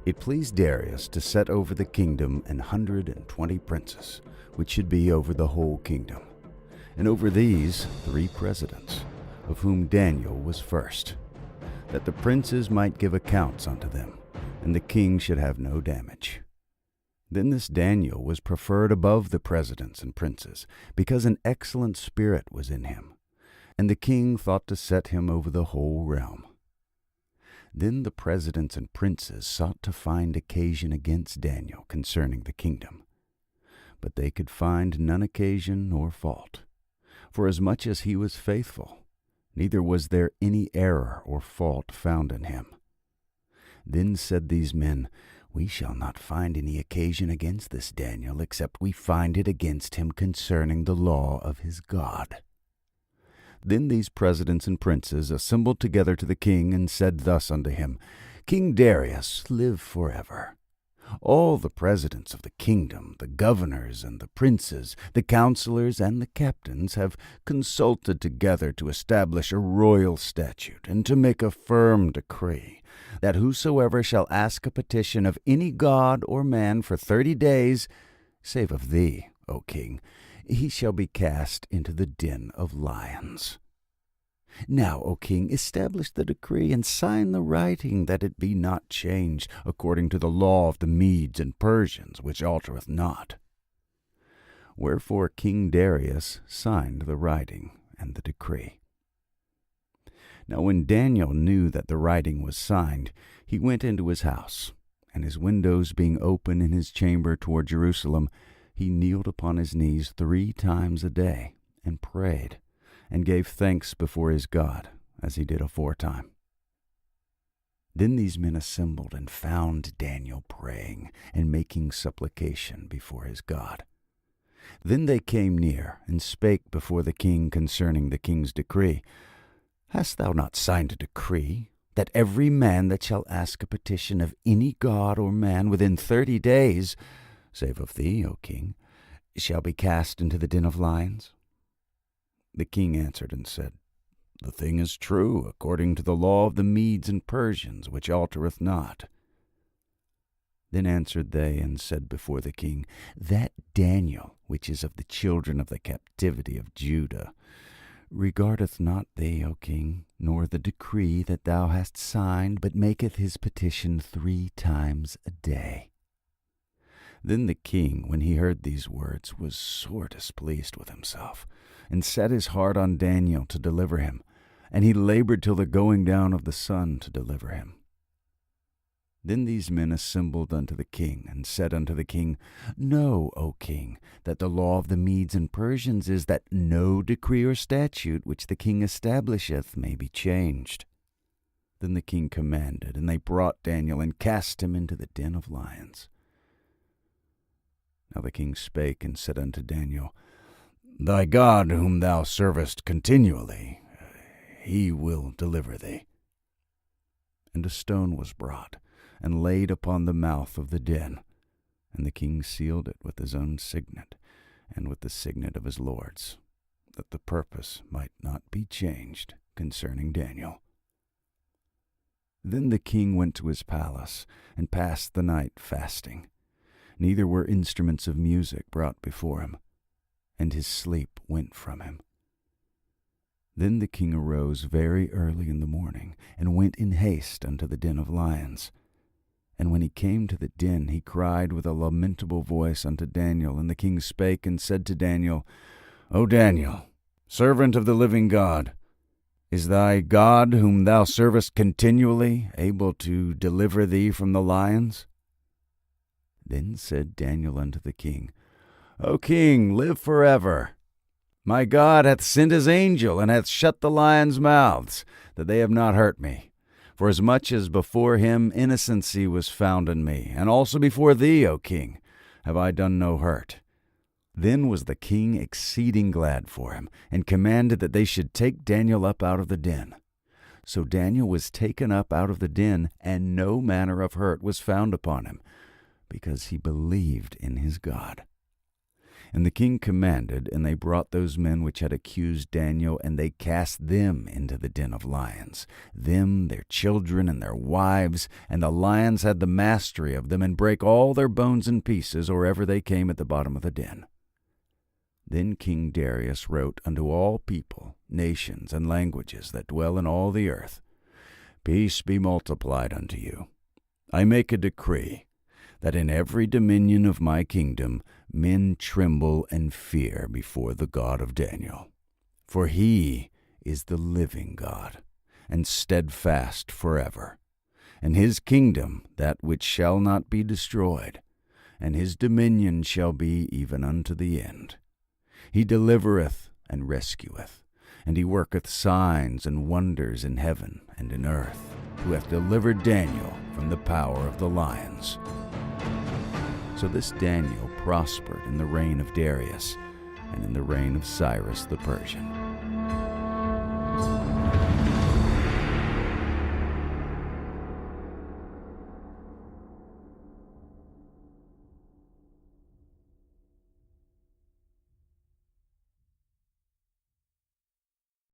It pleased Darius to set over the kingdom 120 princes, which should be over the whole kingdom, and over these 3 presidents, of whom Daniel was first, that the princes might give accounts unto them, and the king should have no damage. Then this Daniel was preferred above the presidents and princes, because an excellent spirit was in him, and the king thought to set him over the whole realm. Then the presidents and princes sought to find occasion against Daniel concerning the kingdom. But they could find none occasion nor fault, for as much as he was faithful, neither was there any error or fault found in him. Then said these men, We shall not find any occasion against this Daniel, except we find it against him concerning the law of his God. Then these presidents and princes assembled together to the king, and said thus unto him, King Darius, live forever. All the presidents of the kingdom, the governors and the princes, the counselors and the captains, have consulted together to establish a royal statute, and to make a firm decree, that whosoever shall ask a petition of any god or man for 30 days, save of thee, O king, he shall be cast into the den of lions. Now, O king, establish the decree, and sign the writing, that it be not changed, according to the law of the Medes and Persians, which altereth not. Wherefore King Darius signed the writing and the decree. Now when Daniel knew that the writing was signed, he went into his house, and his windows being open in his chamber toward Jerusalem, he kneeled upon his knees 3 times a day, and prayed, and gave thanks before his God, as he did aforetime. Then these men assembled, and found Daniel praying, and making supplication before his God. Then they came near, and spake before the king concerning the king's decree. Hast thou not signed a decree, that every man that shall ask a petition of any god or man within 30 days, save of thee, O king, shall be cast into the den of lions? The king answered and said, The thing is true, according to the law of the Medes and Persians, which altereth not. Then answered they and said before the king, That Daniel, which is of the children of the captivity of Judah, regardeth not thee, O king, nor the decree that thou hast signed, but maketh his petition 3 times a day. Then the king, when he heard these words, was sore displeased with himself, and set his heart on Daniel to deliver him, and he labored till the going down of the sun to deliver him. Then these men assembled unto the king, and said unto the king, Know, O king, that the law of the Medes and Persians is that no decree or statute which the king establisheth may be changed. Then the king commanded, and they brought Daniel, and cast him into the den of lions. Now the king spake and said unto Daniel, Thy God, whom thou servest continually, he will deliver thee. And a stone was brought, and laid upon the mouth of the den, and the king sealed it with his own signet, and with the signet of his lords, that the purpose might not be changed concerning Daniel. Then the king went to his palace, and passed the night fasting. Neither were instruments of music brought before him, and his sleep went from him. Then the king arose very early in the morning, and went in haste unto the den of lions. And when he came to the den, he cried with a lamentable voice unto Daniel. And the king spake and said to Daniel, O Daniel, servant of the living God, is thy God, whom thou servest continually, able to deliver thee from the lions? Then said Daniel unto the king, O king, live forever. My God hath sent his angel, and hath shut the lions' mouths, that they have not hurt me. For as much as before him innocency was found in me, and also before thee, O king, have I done no hurt. Then was the king exceeding glad for him, and commanded that they should take Daniel up out of the den. So Daniel was taken up out of the den, and no manner of hurt was found upon him, because he believed in his God. And the king commanded, and they brought those men which had accused Daniel, and they cast them into the den of lions, them, their children, and their wives. And the lions had the mastery of them, and brake all their bones in pieces, or ever they came at the bottom of the den. Then King Darius wrote unto all people, nations, and languages that dwell in all the earth, Peace be multiplied unto you. I make a decree, that in every dominion of my kingdom men tremble and fear before the God of Daniel. For he is the living God, and steadfast forever. And his kingdom that which shall not be destroyed, and his dominion shall be even unto the end. He delivereth and rescueth, and he worketh signs and wonders in heaven and in earth, who hath delivered Daniel from the power of the lions. So this Daniel prospered in the reign of Darius, and in the reign of Cyrus the Persian.